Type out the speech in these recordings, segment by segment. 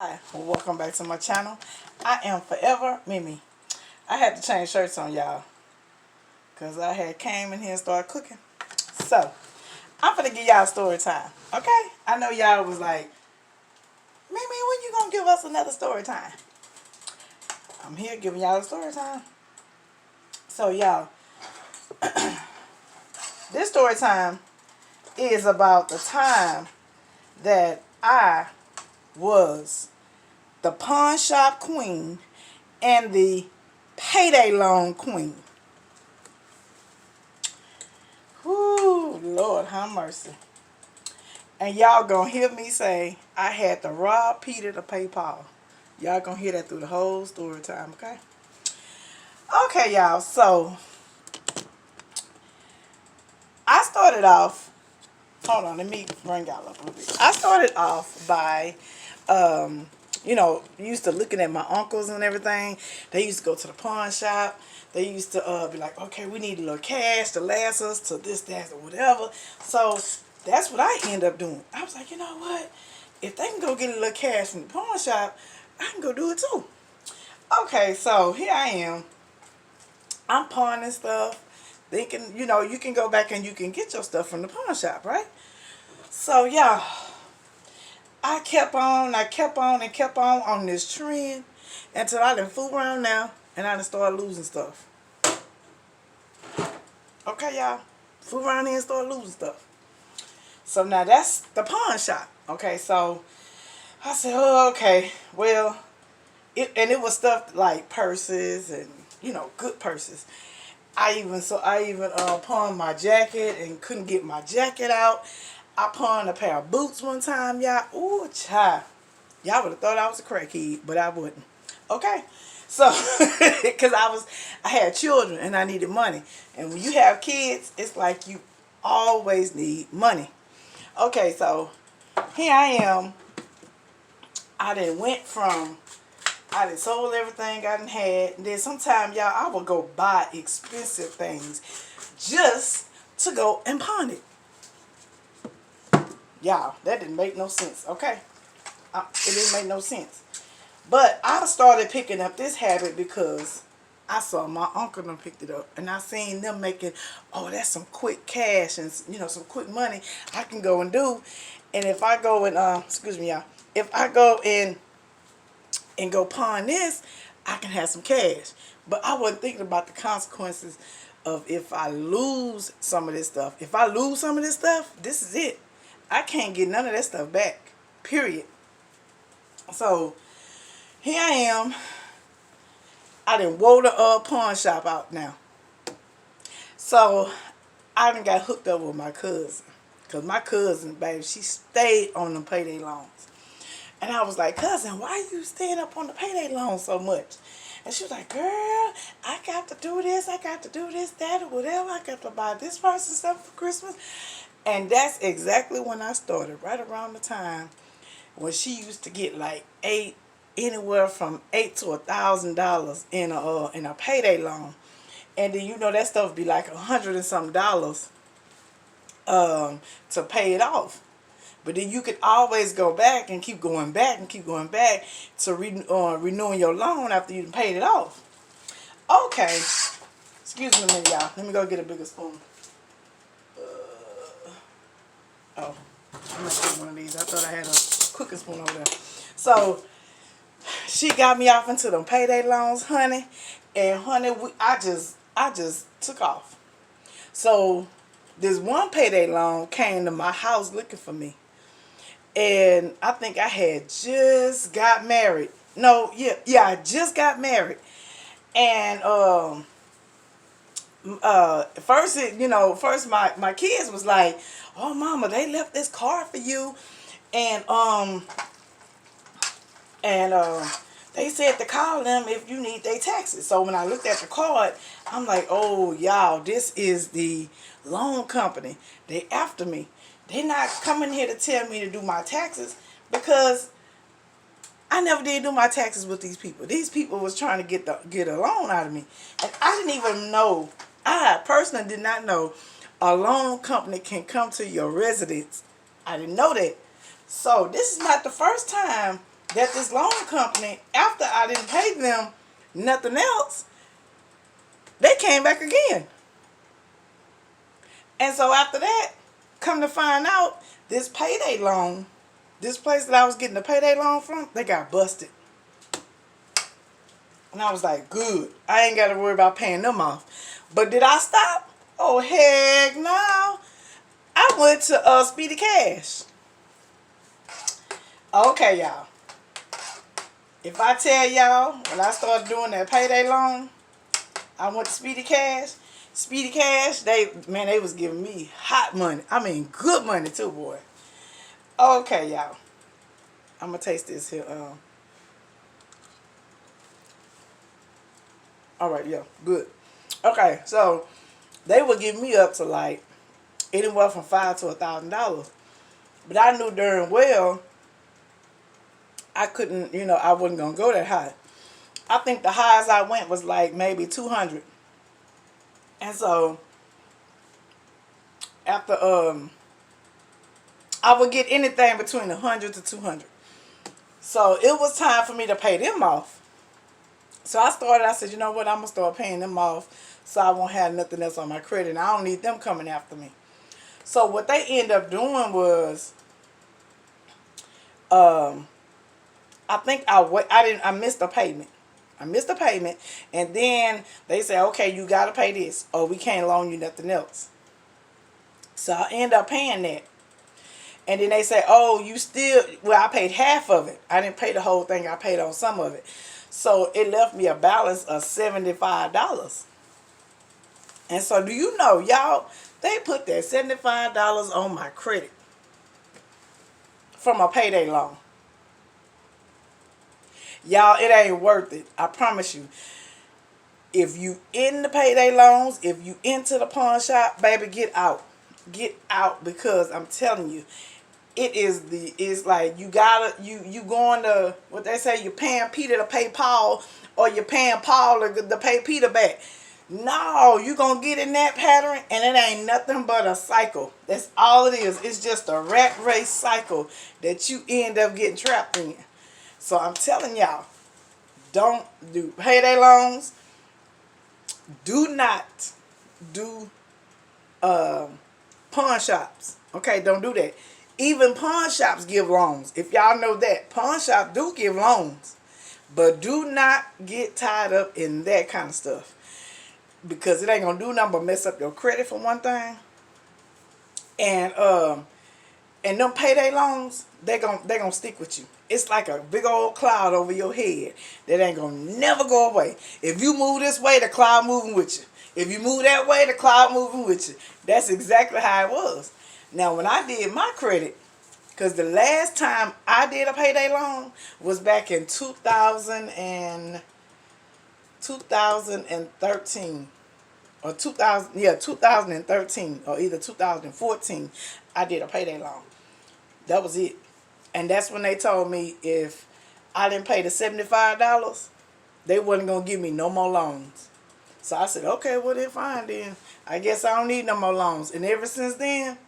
Hi, welcome back to my channel. I am Forever Mimi. I had to change shirts on y'all because I had came in here and started cooking. So, I'm gonna give y'all story time, okay? I know y'all was like, Mimi, when you gonna give us another story time? I'm here giving y'all a story time. So, y'all, this story time is about the time that I was the pawn shop queen and the payday loan queen. Whoo, Lord have mercy. And y'all gonna hear me say I had to rob Peter to pay Paul. Y'all gonna hear that through the whole story time, okay? Okay, y'all, so I started off, hold on, let me bring y'all up a little bit. I started off by, used to looking at my uncles and everything. They used to go to the pawn shop. They used to be like, okay, we need a little cash to last us to this, that, or whatever. So that's what I end up doing. I was like, you know what? If they can go get a little cash from the pawn shop, I can go do it too. Okay, so here I am. I'm pawning stuff, thinking, you can go back and you can get your stuff from the pawn shop, right? So, yeah, I kept on, and kept on this trend until I done fool around now and I done started losing stuff. Okay, y'all? Fool around here and start losing stuff. So now that's the pawn shop. Okay, so I said, oh, okay, well, it was stuff like purses and, good purses. I even pawned my jacket and couldn't get my jacket out. I pawned a pair of boots one time, y'all. Ooh, child. Y'all would have thought I was a crackhead, but I wouldn't. Okay? So, because I had children and I needed money. And when you have kids, it's like you always need money. Okay, so here I am. I done sold everything I done had. And then sometimes, y'all, I would go buy expensive things just to go and pawn it. Y'all, that didn't make no sense, okay? It didn't make no sense. But I started picking up this habit because I saw my uncle them picked it up. And I seen them making, oh, that's some quick cash and, some quick money I can go and do. And if I go and, excuse me, y'all. If I go and go pawn this, I can have some cash. But I wasn't thinking about the consequences of if I lose some of this stuff. If I lose some of this stuff, this is it. I can't get none of that stuff back. Period. So, here I am. I done wore the pawn shop out now. So, I done got hooked up with my cousin. Because my cousin, baby, she stayed on the payday loans. And I was like, cousin, why you staying up on the payday loan so much? And she was like, girl, I got to do this, that, or whatever. I got to buy this person stuff for Christmas. And that's exactly when I started, right around the time when she used to get like anywhere from $800 to $1,000 in a payday loan. And then that stuff be like $100 and something to pay it off. But then you could always go back and keep going back to renewing your loan after you paid it off. Okay. Excuse me a minute, y'all. Let me go get a bigger spoon. Oh, I'm going to get one of these. I thought I had a cooking spoon over there. So, she got me off into them payday loans, honey. And, honey, I just took off. So, this one payday loan came to my house looking for me. And I think I had just got married. No, yeah, I just got married. And first my kids was like, oh, mama, they left this card for you. And they said to call them if you need their taxes. So when I looked at the card, I'm like, oh, y'all, this is the loan company. They after me. They're not coming here to tell me to do my taxes because I never did do my taxes with these people. These people was trying to get a loan out of me. And I didn't even know, I personally did not know a loan company can come to your residence. I didn't know that. So this is not the first time that this loan company, after I didn't pay them nothing else, they came back again. And so after that, come to find out, this payday loan, this place that I was getting the payday loan from, they got busted. And I was like, good. I ain't got to worry about paying them off. But did I stop? Oh, heck no. I went to Speedy Cash. Okay, y'all. If I tell y'all, when I started doing that payday loan, I went to Speedy Cash. Speedy Cash, they was giving me hot money. I mean, good money too, boy. Okay, y'all. I'm going to taste this here. All right, yeah, good. Okay, so they would give me up to like anywhere from $500 to $1,000. But I knew darn well I couldn't, I wasn't going to go that high. I think the highest I went was like maybe 200. And so after I would get anything between 100 to 200. So it was time for me to pay them off. So I said, you know what, I'm going to start paying them off so I won't have nothing else on my credit. And I don't need them coming after me. So what they ended up doing was, I think I missed a payment. I missed a payment, and then they say, okay, you got to pay this, or we can't loan you nothing else. So I end up paying that. And then they say, oh, I paid half of it. I didn't pay the whole thing. I paid on some of it. So it left me a balance of $75. And so do you know, y'all, they put that $75 on my credit from a payday loan. Y'all, it ain't worth it. I promise you. If you in the payday loans, if you into the pawn shop, baby, get out. Get out, because I'm telling you, it's like you going to, what they say, you're paying Peter to pay Paul, or you're paying Paul to pay Peter back. No, you going to get in that pattern, and it ain't nothing but a cycle. That's all it is. It's just a rat race cycle that you end up getting trapped in. So I'm telling y'all, don't do payday loans. Do not do pawn shops. Okay, don't do that. Even pawn shops give loans. If y'all know that, pawn shops do give loans. But do not get tied up in that kind of stuff, because it ain't gonna do nothing but mess up your credit, for one thing. And them payday loans, they gonna stick with you. It's like a big old cloud over your head that ain't gonna never go away. If you move this way, the cloud moving with you. If you move that way, the cloud moving with you. That's exactly how it was. Now, when I did my credit, because the last time I did a payday loan was back in 2013 or 2013 or either 2014. I did a payday loan. That was it. And that's when they told me if I didn't pay the $75, they wasn't going to give me no more loans. So I said, okay, well then fine then. I guess I don't need no more loans. And ever since then,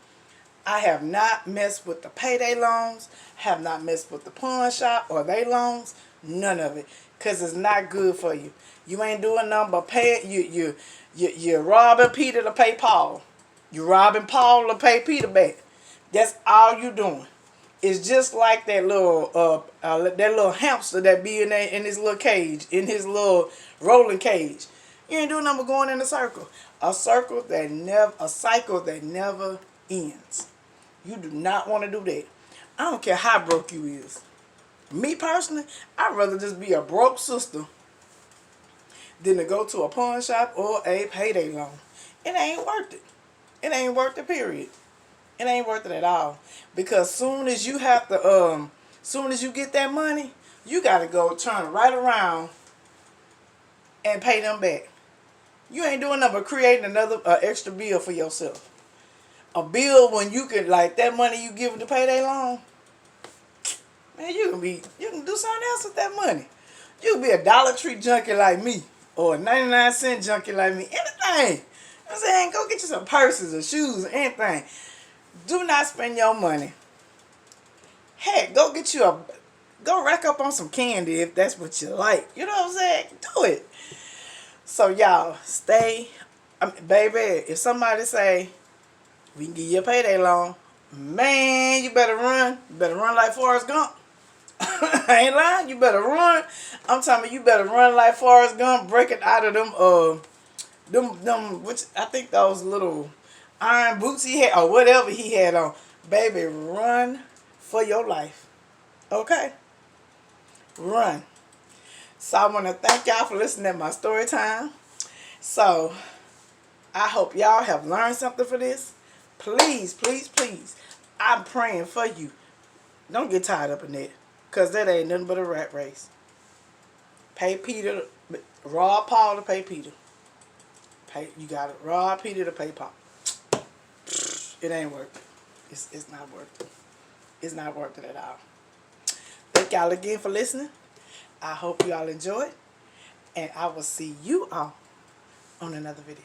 I have not messed with the payday loans, have not messed with the pawn shop or they loans, none of it. Because it's not good for you. You ain't doing nothing but pay it. You're robbing Peter to pay Paul. You're robbing Paul to pay Peter back. That's all you doing. It's just like that little hamster that be in his little cage, in his little rolling cage. You ain't doing nothing but going in a circle. A cycle that never ends. You do not want to do that. I don't care how broke you is. Me personally, I'd rather just be a broke sister than to go to a pawn shop or a payday loan. It ain't worth it. It ain't worth it, period. It ain't worth it at all. Because soon as you get that money, you got to go turn right around and pay them back. You ain't doing nothing but creating another extra bill for yourself. A bill when you can, like that money you give to payday loan, man, you can do something else with that money. You can be a Dollar Tree junkie like me, or a 99-cent junkie like me. Anything. You know what I'm saying? Go get you some purses or shoes or anything. Do not spend your money. Heck, go get you Go rack up on some candy if that's what you like. You know what I'm saying? Do it. So y'all, stay. Baby, if somebody say, we can give you a payday loan, man, you better run. You better run like Forrest Gump. I ain't lying. You better run. I'm telling you, you better run like Forrest Gump. Break it out of them, which I think those little iron boots he had, or whatever he had on. Baby, run for your life. Okay? Run. So I want to thank y'all for listening to my story time. So I hope y'all have learned something for this. Please, please, please. I'm praying for you. Don't get tied up in that. Because that ain't nothing but a rat race. Pay Peter, rob Paul to pay Peter. You got to rob Peter to pay Paul. It ain't worth it. It's not worth it. It's not worth it at all. Thank y'all again for listening. I hope y'all enjoyed. And I will see you all on another video.